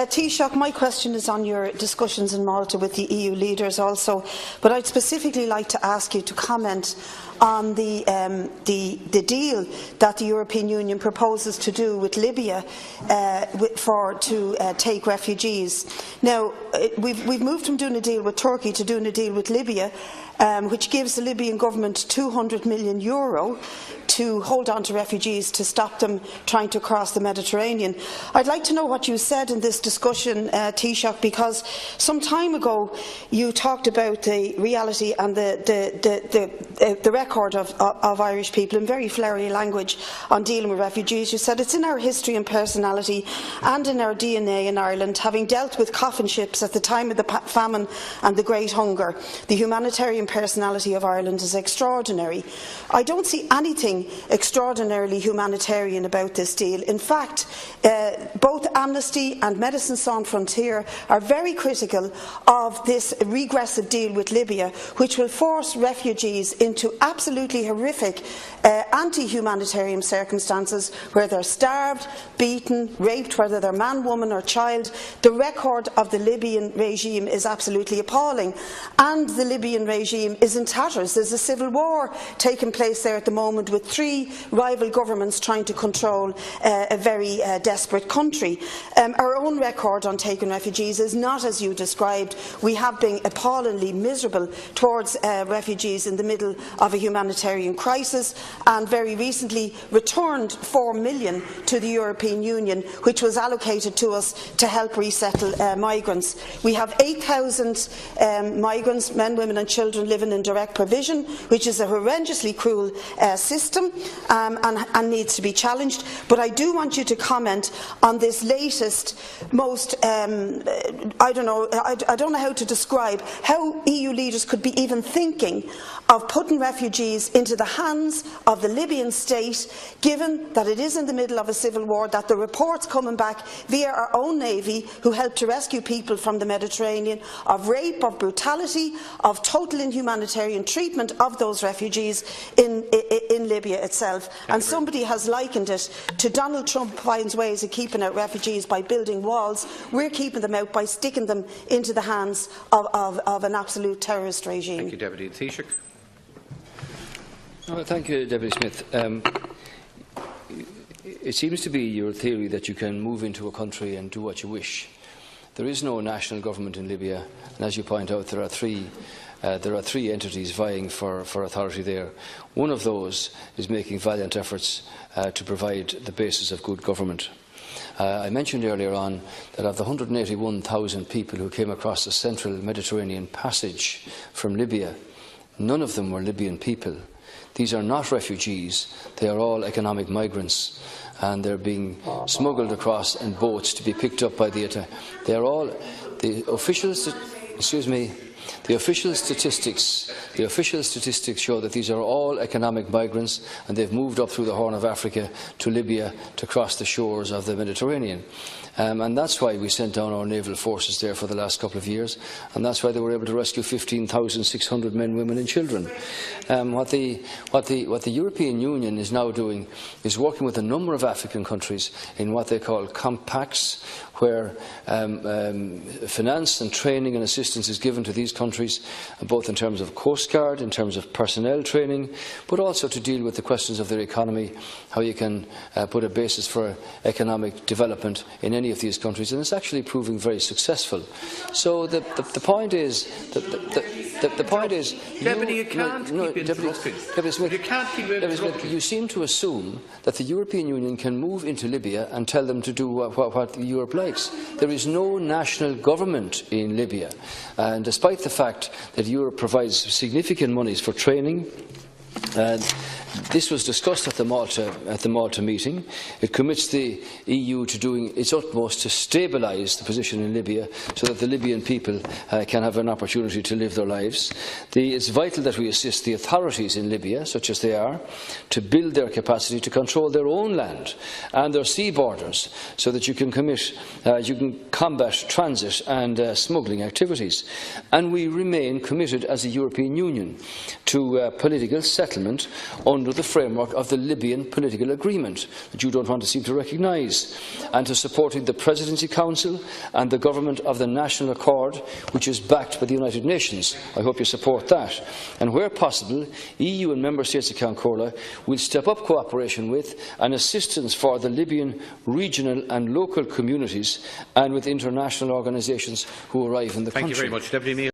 Taoiseach, my question is on your discussions in Malta with the EU leaders also, but I'd specifically like to ask you to comment on the deal that the European Union proposes to do with Libya to take refugees. Now, we've moved from doing a deal with Turkey to doing a deal with Libya, which gives the Libyan government €200 million to hold on to refugees to stop them trying to cross the Mediterranean. I'd like to know what you said in this discussion, Taoiseach, because some time ago you talked about the reality and the record of Irish people in very flowery language on dealing with refugees. You said it's in our history and personality and in our DNA in Ireland, having dealt with coffin ships at the time of the famine and the Great Hunger. The humanitarian personality of Ireland is extraordinary. I don't see anything extraordinarily humanitarian about this deal. In fact, both Amnesty and Médecins Sans Frontières are very critical of this regressive deal with Libya, which will force refugees into absolutely horrific anti-humanitarian circumstances where they're starved, beaten, raped, whether they're man, woman or child. The record of the Libyan regime is absolutely appalling, and the Libyan regime is in tatters. There's a civil war taking place there at the moment, with three rival governments trying to control a very desperate country. Our own record on taking refugees is not as you described. We have been appallingly miserable towards refugees in the middle of a humanitarian crisis, and very recently returned 4 million to the European Union, which was allocated to us to help resettle migrants. We have 8,000 migrants, men, women and children, living in direct provision, which is a horrendously cruel system and needs to be challenged. But I do want you to comment on this latest, most, I don't know how to describe how EU leaders could be even thinking of putting refugees into the hands of the Libyan state, given that it is in the middle of a civil war, that the reports coming back via our own navy, who helped to rescue people from the Mediterranean, of rape, of brutality, of total inhumanitarian treatment of those refugees in Libya itself. And somebody has likened it to Donald Trump finds ways of keeping out refugees by building walls. We're keeping them out by sticking them into the hands of an absolute terrorist regime. Thank you, Deputy Taoiseach. Thank you, Deputy Smith. It seems to be your theory that you can move into a country and do what you wish. There is no national government in Libya, and as you point out, there are three entities vying for authority there. One of those is making valiant efforts to provide the basis of good government. I mentioned earlier on that of the 181,000 people who came across the central Mediterranean passage from Libya, none of them were Libyan people. These are not refugees, they are all economic migrants, and they're being smuggled across in boats to be picked up by the attack. They are all the official statistics show that these are all economic migrants, and they've moved up through the Horn of Africa to Libya to cross the shores of the Mediterranean. And that's why we sent down our naval forces there for the last couple of years, and that's why they were able to rescue 15,600 men, women and children. What the European Union is now doing is working with a number of African countries in what they call compacts, where finance and training and assistance is given to these countries, both in terms of Coast Guard, in terms of personnel training, but also to deal with the questions of their economy, how you can put a basis for economic development in any of these countries, and it's actually proving very successful. So the point is the point is, Deputy, you can't keep interrupting. Deputy Smith, you can't keep interrupting. You seem to assume that the European Union can move into Libya and tell them to do what Europe likes. There is no national government in Libya, and despite the fact that Europe provides significant monies for training, this was discussed at the Malta meeting. It commits the EU to doing its utmost to stabilise the position in Libya so that the Libyan people can have an opportunity to live their lives. It's vital that we assist the authorities in Libya, such as they are, to build their capacity to control their own land and their sea borders, so that you can combat transit and smuggling activities. And we remain committed as a European Union to political settlement under under the framework of the Libyan political agreement that you don't want to seem to recognise, and to supporting the Presidency Council and the Government of the National Accord, which is backed by the United Nations. I hope you support that. And where possible, EU and Member States of Count Corla will step up cooperation with and assistance for the Libyan regional and local communities and with international organisations who arrive in the country. Thank you very much, Deputy Mayor.